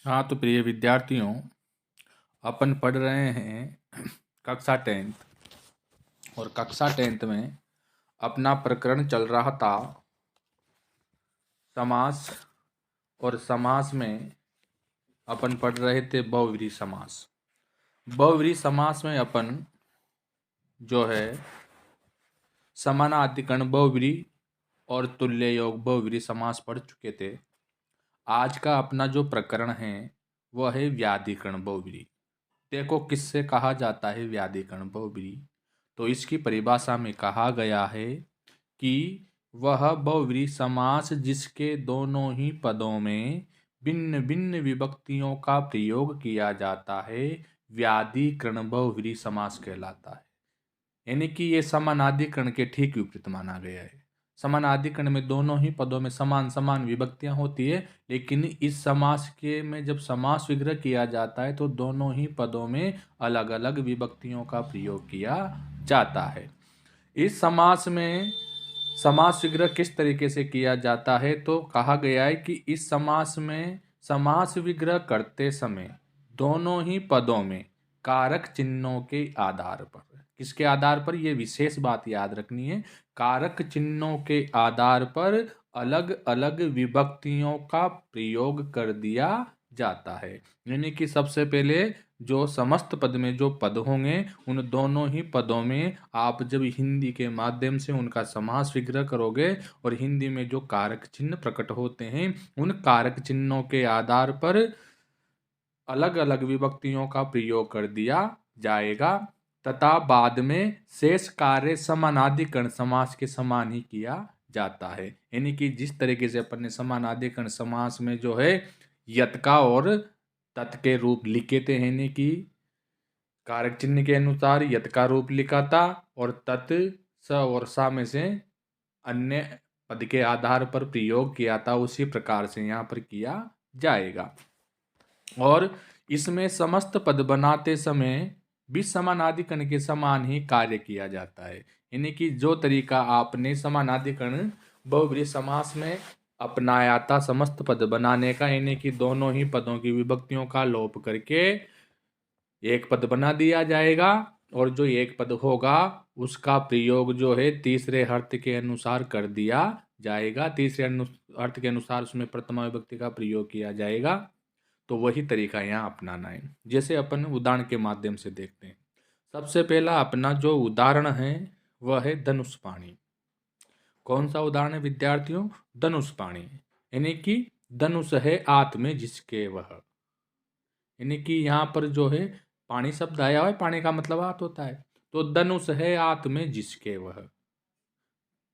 हाँ तो प्रिय विद्यार्थियों, अपन पढ़ रहे हैं कक्षा 10th। और कक्षा 10th में अपना प्रकरण चल रहा था समास। और समास में अपन पढ़ रहे थे बहुव्रीहि समास। बहुव्रीहि समास में अपन जो है समानाधिकरण बहुव्रीहि और तुल्य योग बहुव्रीहि समास पढ़ चुके थे। आज का अपना जो प्रकरण है वह है व्याधिकरण बहुव्रीहि। देखो किससे कहा जाता है व्याधिकरण बहुव्रीहि। तो इसकी परिभाषा में कहा गया है कि वह बहुव्रीहि समास जिसके दोनों ही पदों में भिन्न भिन्न विभक्तियों का प्रयोग किया जाता है व्याधिकरण बहुव्रीहि समास कहलाता है। यानी कि ये समानाधिकरण के ठीक विपरीत माना गया है। समानाधिकरण में दोनों ही पदों में समान समान विभक्तियां होती है, लेकिन इस समास के में जब समास विग्रह किया जाता है तो दोनों ही पदों में अलग अलग विभक्तियों का प्रयोग किया जाता है। इस समास में समास विग्रह किस तरीके से किया जाता है तो कहा गया है कि इस समास में समास विग्रह करते समय दोनों ही पदों में कारक चिन्हों के आधार पर, किसके आधार पर, यह विशेष बात याद रखनी है, कारक चिन्हों के आधार पर अलग अलग विभक्तियों का प्रयोग कर दिया जाता है। यानी कि सबसे पहले जो समस्त पद में जो पद होंगे उन दोनों ही पदों में आप जब हिंदी के माध्यम से उनका समास विग्रह करोगे और हिंदी में जो कारक चिन्ह प्रकट होते हैं उन कारक चिन्हों के आधार पर अलग अलग विभक्तियों का प्रयोग कर दिया जाएगा तथा बाद में शेष कार्य समानाधिकरण समास के समान ही किया जाता है। यानी कि जिस तरीके से अपन ने समानाधिकरण समास में जो है यत का और तत् के रूप लिखे थे, यानी कि कारक चिन्ह के अनुसार यत का रूप लिखा था और तत् स और सा में से अन्य पद के आधार पर प्रयोग किया था, उसी प्रकार से यहाँ पर किया जाएगा। और इसमें समस्त पद बनाते समय भी समानाधिकरण के समान ही कार्य किया जाता है। यानी कि जो तरीका आपने समानाधिकरण बहुव्रीहि समास में अपनाया था समस्त पद बनाने का, यानी कि दोनों ही पदों की विभक्तियों का लोप करके एक पद बना दिया जाएगा और जो एक पद होगा उसका प्रयोग जो है तीसरे अर्थ के अनुसार कर दिया जाएगा। तीसरे अर्थ के अनुसार उसमें प्रथमा विभक्ति का प्रयोग किया जाएगा। तो वही तरीका यहाँ अपनाना है। जैसे अपन उदाहरण के माध्यम से देखते हैं। सबसे पहला अपना जो उदाहरण है वह है धनुष पाणी। कौन सा उदाहरण है विद्यार्थियों? धनुष पाणी। यानी कि धनुष है हाथ में जिसके वह, यानी कि यहाँ पर जो है पाणी शब्द आया हुआ है, पाणी का मतलब हाथ होता है, तो धनुष है हाथ में जिसके वह,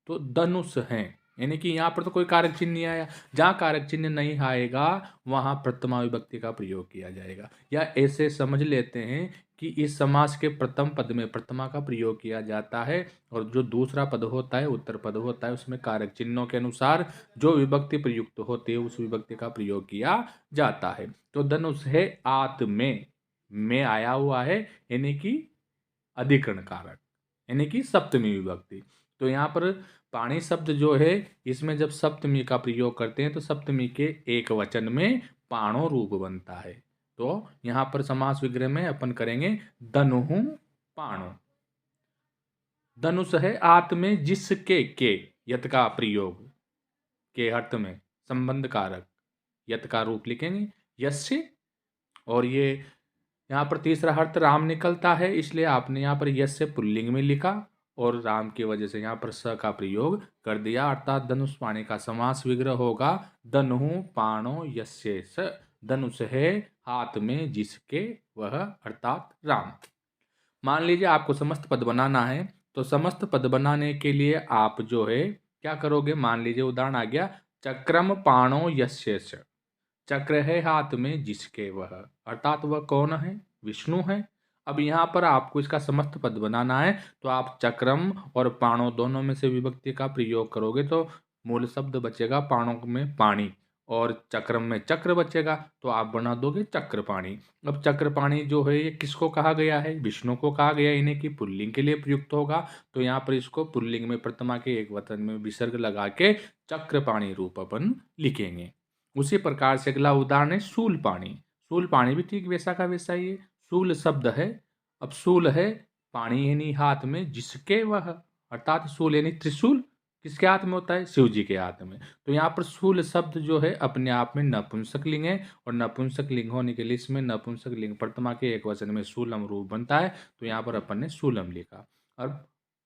तो धनुष है। यानी कि यहाँ पर तो कोई कारक चिन्ह नहीं आया, जहाँ कारक चिन्ह नहीं आएगा वहाँ प्रथमा विभक्ति का प्रयोग किया जाएगा। या ऐसे समझ लेते हैं कि इस समास के प्रथम पद में प्रथमा का प्रयोग किया जाता है और जो दूसरा पद होता है उत्तर पद होता है उसमें कारक चिन्हों के अनुसार जो विभक्ति प्रयुक्त होती है उस विभक्ति का प्रयोग किया जाता है। तो धनुष है आत में आया हुआ है, यानी कि अधिकरण कारक, यानी कि सप्तमी विभक्ति। तो यहाँ पर पाणी शब्द जो है इसमें जब सप्तमी का प्रयोग करते हैं तो सप्तमी के एक वचन में पाणो रूप बनता है। तो यहाँ पर समास विग्रह में अपन करेंगे धनुः पाणो। धनुष है आत में जिसके के यत का प्रयोग के अर्थ में संबंध कारक यत का रूप लिखेंगे यस्य, और ये यहाँ पर तीसरा अर्थ राम निकलता है इसलिए आपने यहाँ पर यस्य पुल्लिंग में लिखा और राम की वजह से यहाँ पर स का प्रयोग कर दिया, अर्थात धनुष पाणी का समास विग्रह होगा धनुः पाणो यस्य स। धनुष है हाथ में जिसके वह, अर्थात राम। मान लीजिए आपको समस्त पद बनाना है, तो समस्त पद बनाने के लिए आप जो है क्या करोगे? मान लीजिए उदाहरण आ गया चक्रम पाणो यस्य च। चक्र है हाथ में जिसके वह, अर्थात वह कौन है? विष्णु है। अब यहाँ पर आपको इसका समस्त पद बनाना है तो आप चक्रम और पाणो दोनों में से विभक्ति का प्रयोग करोगे तो मूल शब्द बचेगा पाणों में पाणी और चक्रम में चक्र बचेगा, तो आप बना दोगे चक्रपाणी। अब चक्रपाणी जो है ये किसको कहा गया है? विष्णु को कहा गया है, यानी कि पुल्लिंग के लिए प्रयुक्त होगा। तो यहाँ पर इसको पुल्लिंग में प्रथमा के एक वचन में विसर्ग लगा के चक्रपाणी रूप अपन लिखेंगे। उसी प्रकार से अगला उदाहरण है शूल पाणी। शूल पाणी भी ठीक वैसा का वैसा ही है। शूल शब्द है, अब शूल है, पाणी यानी हाथ में, जिसके वह, अर्थात शूल यानी त्रिशूल किसके हाथ में होता है? शिव जी के हाथ में। तो यहाँ पर शूल शब्द जो है अपने आप में नपुंसक लिंग है, और नपुंसक लिंग होने के लिए इसमें नपुंसक लिंग प्रथमा के एक वचन में शूलम रूप बनता है, तो यहाँ पर अपन ने शूलम लिखा। और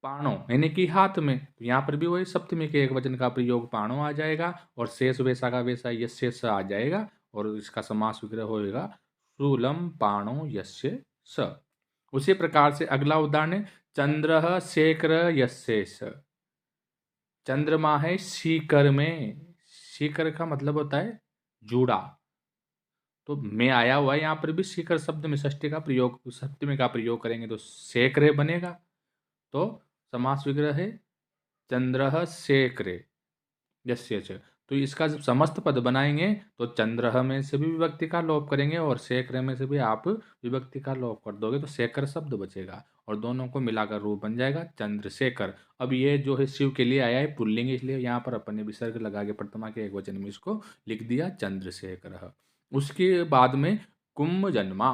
पाणो यानी कि हाथ में, तो यहाँ पर भी वही सप्तमी के एक वचन का प्रयोग पाणो आ जाएगा, और शेष वैसा का वैसा यस्य स आ जाएगा, और इसका समास विग्रह होएगा शूलम पाणो यस्य स। उसी प्रकार से अगला उदाहरण है चंद्र शेखर यस्य स। चंद्रमा है सीकर में, सीकर का मतलब होता है जूड़ा, तो मैं आया हुआ है, यहाँ पर भी सीकर शब्द में षष्ठी का प्रयोग, सप्तमी का प्रयोग करेंगे तो शेखरे बनेगा। तो समास विग्रह है चंद्र शेखरे यस्य च। तो इसका जब समस्त पद बनाएंगे तो चंद्र में से भी विभक्ति का लोप करेंगे, और शेखर में से भी आप विभक्ति का लोप कर दोगे तो शेखर शब्द बचेगा, और दोनों को मिलाकर रूप बन जाएगा चंद्रशेखर। अब ये जो है शिव के लिए आया है पुल्लिंग, इसलिए यहाँ पर अपन ने विसर्ग लगा के प्रथमा के एक वचन में इसको लिख दिया चंद्रशेखर। उसके बाद में कुंभ जन्मा।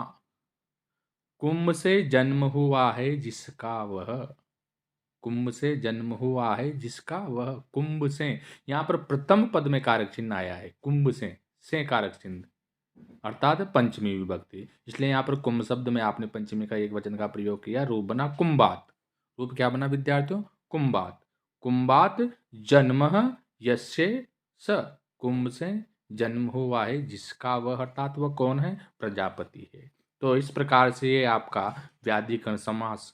कुंभ से जन्म हुआ है जिसका वह, कुंभ से जन्म हुआ है जिसका वह, कुंभ से, यहाँ पर प्रथम पद में कारक चिन्ह आया है, कुंभ से कारक चिन्ह, अर्थात पंचमी विभक्ति, इसलिए यहाँ पर कुंभ शब्द में आपने पंचमी का एक वचन का प्रयोग किया, रूप बना कुंभात। रूप क्या बना विद्यार्थियों? कुंभात। कुंभात जन्म यस्य स, कुंभ से जन्म हुआ है जिसका वह, अर्थात वह कौन है? प्रजापति है। तो इस प्रकार से ये आपका व्याधिकरण समास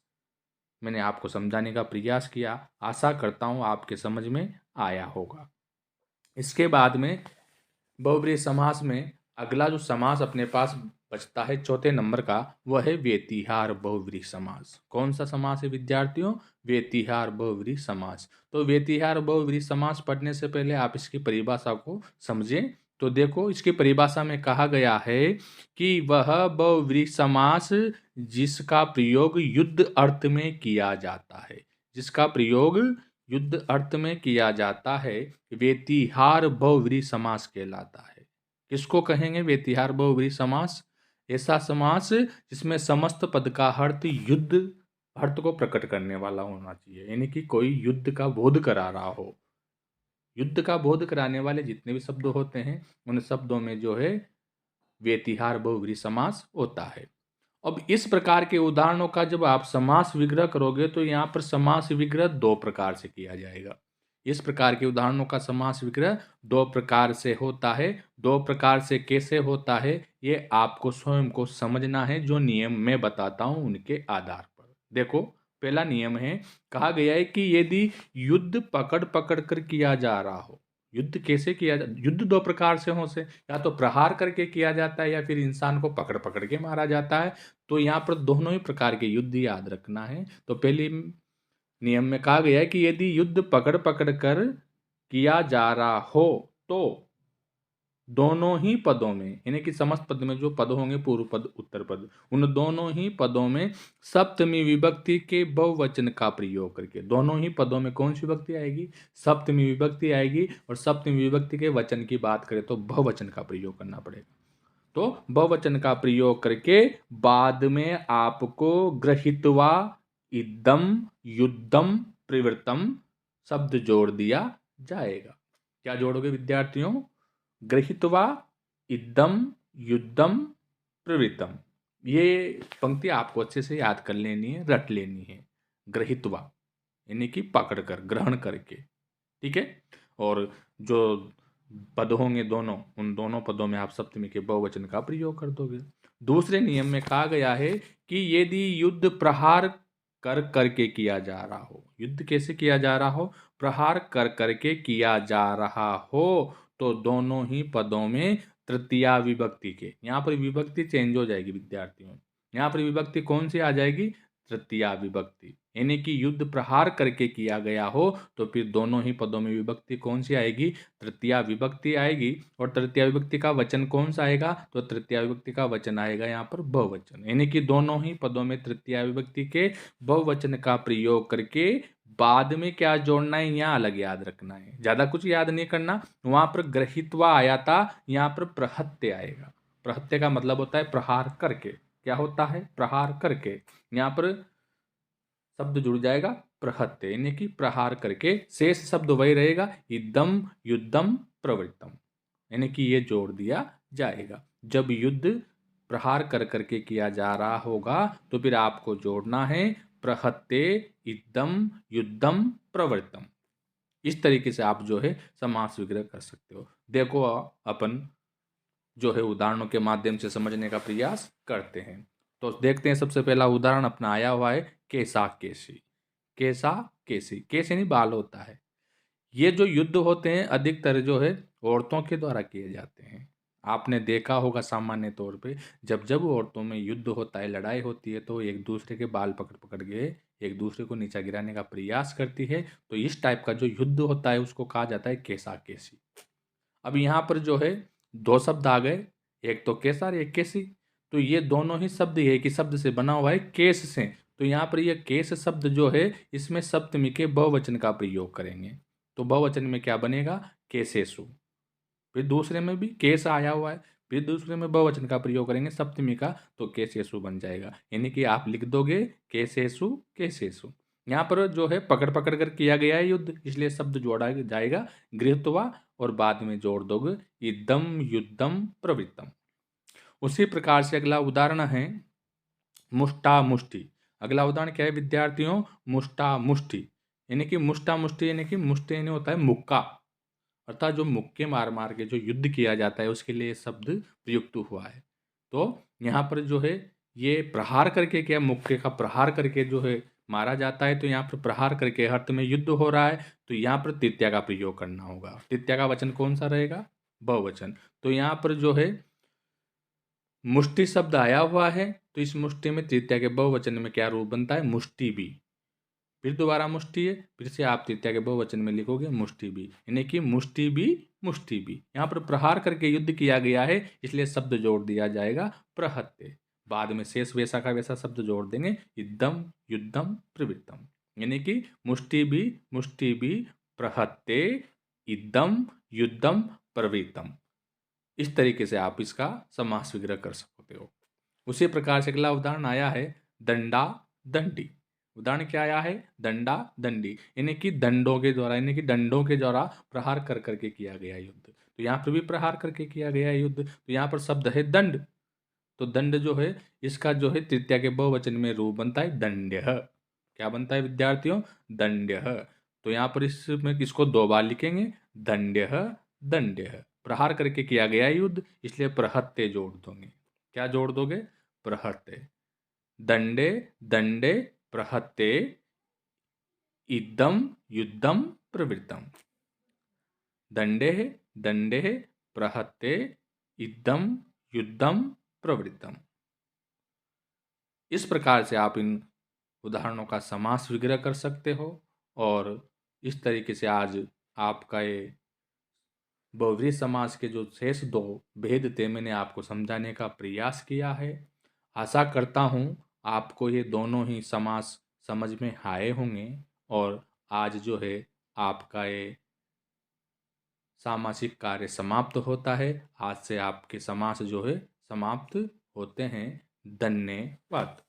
मैंने आपको समझाने का प्रयास किया, आशा करता हूँ आपके समझ में आया होगा। इसके बाद में बहुब्रीहि समास में अगला जो समास अपने पास बचता है चौथे नंबर का, वह है व्यतिहार बहुब्रीहि समास। कौन सा समास है विद्यार्थियों? व्यतिहार बहुब्रीहि समास। तो व्यतिहार बहुब्रीहि समास पढ़ने से पहले आप इसकी परिभाषा को समझें। तो देखो, इसकी परिभाषा में कहा गया है कि वह बहुब्रीहि समास जिसका प्रयोग युद्ध अर्थ में किया जाता है, जिसका प्रयोग युद्ध अर्थ में किया जाता है, व्यतिहार बहुब्रीहि समास कहलाता है। किसको कहेंगे व्यतिहार बहुब्रीहि समास? ऐसा समास जिसमें समस्त पद का अर्थ युद्ध अर्थ को प्रकट करने वाला होना चाहिए, यानी कि कोई युद्ध का बोध करा रहा हो। युद्ध का बोध कराने वाले जितने भी शब्द होते हैं उन शब्दों में जो है व्यतिहार बहुब्रीहि समास होता है। अब इस प्रकार के उदाहरणों का जब आप समास विग्रह करोगे तो यहाँ पर समास विग्रह दो प्रकार से किया जाएगा। इस प्रकार के उदाहरणों का समास विग्रह दो प्रकार से होता है। दो प्रकार से कैसे होता है ये आपको स्वयं को समझना है, जो नियम मैं बताता हूं उनके आधार पर। देखो, पहला नियम है, कहा गया है कि यदि युद्ध पकड़ पकड़ कर किया जा रहा हो, युद्ध कैसे किया युद्ध दो प्रकार से हो से, या तो प्रहार करके किया जाता है या फिर इंसान को पकड़ पकड़ के मारा जाता है। तो यहाँ पर दोनों ही प्रकार के युद्ध याद रखना है। तो पहले नियम में कहा गया है कि यदि युद्ध पकड़ पकड़ कर किया जा रहा हो तो दोनों ही पदों में, यानी कि समस्त पद में जो पद होंगे, पूर्व पद उत्तर पद, उन दोनों ही पदों में सप्तमी विभक्ति के बहुवचन का प्रयोग करके, दोनों ही पदों में कौन सी विभक्ति आएगी? सप्तमी विभक्ति आएगी। और सप्तमी विभक्ति के वचन की बात करें तो बहुवचन का प्रयोग करना पड़ेगा। तो बहुवचन का प्रयोग करके बाद में आपको गृहीत्वा इदम युद्धम प्रवृत्तम शब्द जोड़ दिया जाएगा। क्या जोड़ोगे विद्यार्थियों? गृहीत्वा इदम युद्धम प्रवृत्तम। ये पंक्ति आपको अच्छे से याद कर लेनी है, रट लेनी है। गृहीत्वा यानी कि पकड़कर, ग्रहण करके, ठीक है। और जो पद होंगे दोनों, उन दोनों पदों में आप सप्तमी के बहुवचन का प्रयोग कर दोगे। दूसरे नियम में कहा गया है कि यदि युद्ध प्रहार कर करके किया जा रहा हो, युद्ध कैसे किया जा रहा हो? प्रहार कर करके किया जा रहा हो, तो दोनों ही पदों में तृतीया विभक्ति के, यहाँ पर विभक्ति चेंज हो जाएगी विद्यार्थियों। यहाँ पर विभक्ति कौन सी आ जाएगी? तृतीया विभक्ति, यानी कि युद्ध प्रहार करके किया गया हो तो फिर दोनों ही पदों में विभक्ति कौन सी आएगी? तृतीया विभक्ति आएगी। और तृतीया विभक्ति का वचन कौन सा आएगा? तो तृतीया विभक्ति का वचन आएगा यहाँ पर बहुवचन, यानी कि दोनों ही पदों में तृतीया विभक्ति के बहुवचन का प्रयोग करके बाद में क्या जोड़ना है यहाँ अलग याद रखना है, ज़्यादा कुछ याद नहीं करना। वहाँ पर ग्रहित्वा आया था, यहाँ पर प्रहत्य आएगा। प्रहत्य का मतलब होता है प्रहार करके। क्या होता है? प्रहार करके। यहाँ पर शब्द जुड़ जाएगा प्रहत्य, यानी कि प्रहार करके। शेष शब्द वही रहेगा, इदम युद्धम प्रवृत्तम, यानी कि ये जोड़ दिया जाएगा। जब युद्ध प्रहार कर करके किया जा रहा होगा तो फिर आपको जोड़ना है प्रहत्ते इदम युद्धम प्रवृत्तम। इस तरीके से आप जो है समास विग्रह कर सकते हो। देखो अपन जो है उदाहरणों के माध्यम से समझने का प्रयास करते हैं। तो देखते हैं, सबसे पहला उदाहरण अपना आया हुआ है केसा केसी। केसा केसी, केस यानी बाल होता है। ये जो युद्ध होते हैं अधिकतर जो है औरतों के द्वारा किए जाते हैं। आपने देखा होगा सामान्य तौर पे जब जब औरतों में युद्ध होता है, लड़ाई होती है, तो एक दूसरे के बाल पकड़ पकड़ के एक दूसरे को नीचा गिराने का प्रयास करती है। तो इस टाइप का जो युद्ध होता है उसको कहा जाता है केसा केसी। अब यहाँ पर जो है दो शब्द आ गए, एक तो केसा और एक केसी। तो ये दोनों ही शब्द एक ही शब्द से बना हुआ है, केस से। तो यहाँ पर ये केस शब्द जो है इसमें सप्तमी के बहुवचन का प्रयोग करेंगे। तो बहुवचन में क्या बनेगा? केसेसु। फिर दूसरे में भी केस आया हुआ है, फिर दूसरे में बहुवचन का प्रयोग करेंगे सप्तमी का, तो केसेसु बन जाएगा। यानी कि आप लिख दोगे केसेसु केसेसु। यहाँ पर जो है पकड़ पकड़ कर किया गया है युद्ध, इसलिए शब्द जोड़ा जाएगा गृहीत्वा, और बाद में जोड़ दोगे इदम युद्धम प्रवृत्तम। उसी प्रकार से अगला उदाहरण है मुष्टा मुष्टि। अगला उदाहरण क्या है विद्यार्थियों? मुष्टा मुष्टि। यानी कि मुष्टा मुष्टि यानी कि मुष्टि यानी होता है मुक्का, अर्थात जो मुक्के मार मार के जो युद्ध किया जाता है उसके लिए शब्द प्रयुक्त हुआ है। तो यहाँ पर जो है ये प्रहार करके, क्या मुक्के का प्रहार करके जो है मारा जाता है, तो यहाँ पर प्रहार करके अर्थ में युद्ध हो रहा है, तो यहाँ पर तृतीया का प्रयोग करना होगा। तृतीया का वचन कौन सा रहेगा? बहुवचन। तो यहाँ पर जो है मुष्टि शब्द आया हुआ है, तो इस मुष्टि में तृतीया के बहुवचन में क्या रूप बनता है? मुष्टि भी। फिर दोबारा मुष्टि है, फिर से आप तृतीया के बहुवचन में लिखोगे मुष्टि भी, यानी कि मुष्टि भी मुष्टि भी। यहाँ पर प्रहार करके युद्ध किया गया है, इसलिए शब्द जोड़ दिया जाएगा प्रहत्य। बाद में शेष वैसा का वैसा शब्द जोड़ देंगे इदम युद्धम प्रवृत्तम, यानी कि मुष्टि भी प्रहत्ते इदम युद्धम प्रवृत्तम। इस तरीके से आप इसका समास विग्रह कर सकते हो। उसी प्रकार से अगला उदाहरण आया है दंडा दंडी। उदाहरण क्या आया है? दंडा दंडी, यानी कि दंडों के द्वारा, यानी कि डंडों के द्वारा प्रहार कर करके किया गया युद्ध। तो यहाँ पर भी प्रहार करके किया गया युद्ध, तो यहाँ पर शब्द है दंड। तो दंड जो है इसका जो है तृतीया के बहुवचन में रूप बनता है दंड्य। क्या बनता है विद्यार्थियों? दंड्य। तो यहाँ पर इसमें किसको दो बार लिखेंगे? दंड्य दंड्य। प्रहार करके किया गया युद्ध, इसलिए प्रहत्य जोड़ दोगे। क्या जोड़ दोगे? प्रहत्य। दंडे दंडे प्रहत्ते इदम युद्धम प्रवृत्तम। दंडे दंडे प्रहत्ते इदम युद्धम प्रवृत्तम। इस प्रकार से आप इन उदाहरणों का समास विग्रह कर सकते हो। और इस तरीके से आज आपका ये बहुव्रीहि समास के जो शेष दो भेद थे मैंने आपको समझाने का प्रयास किया है। आशा करता हूँ आपको ये दोनों ही समास समझ में आए होंगे, और आज जो है आपका ये सामासिक कार्य समाप्त होता है। आज से आपके समास जो है समाप्त होते हैं। धन्यवाद।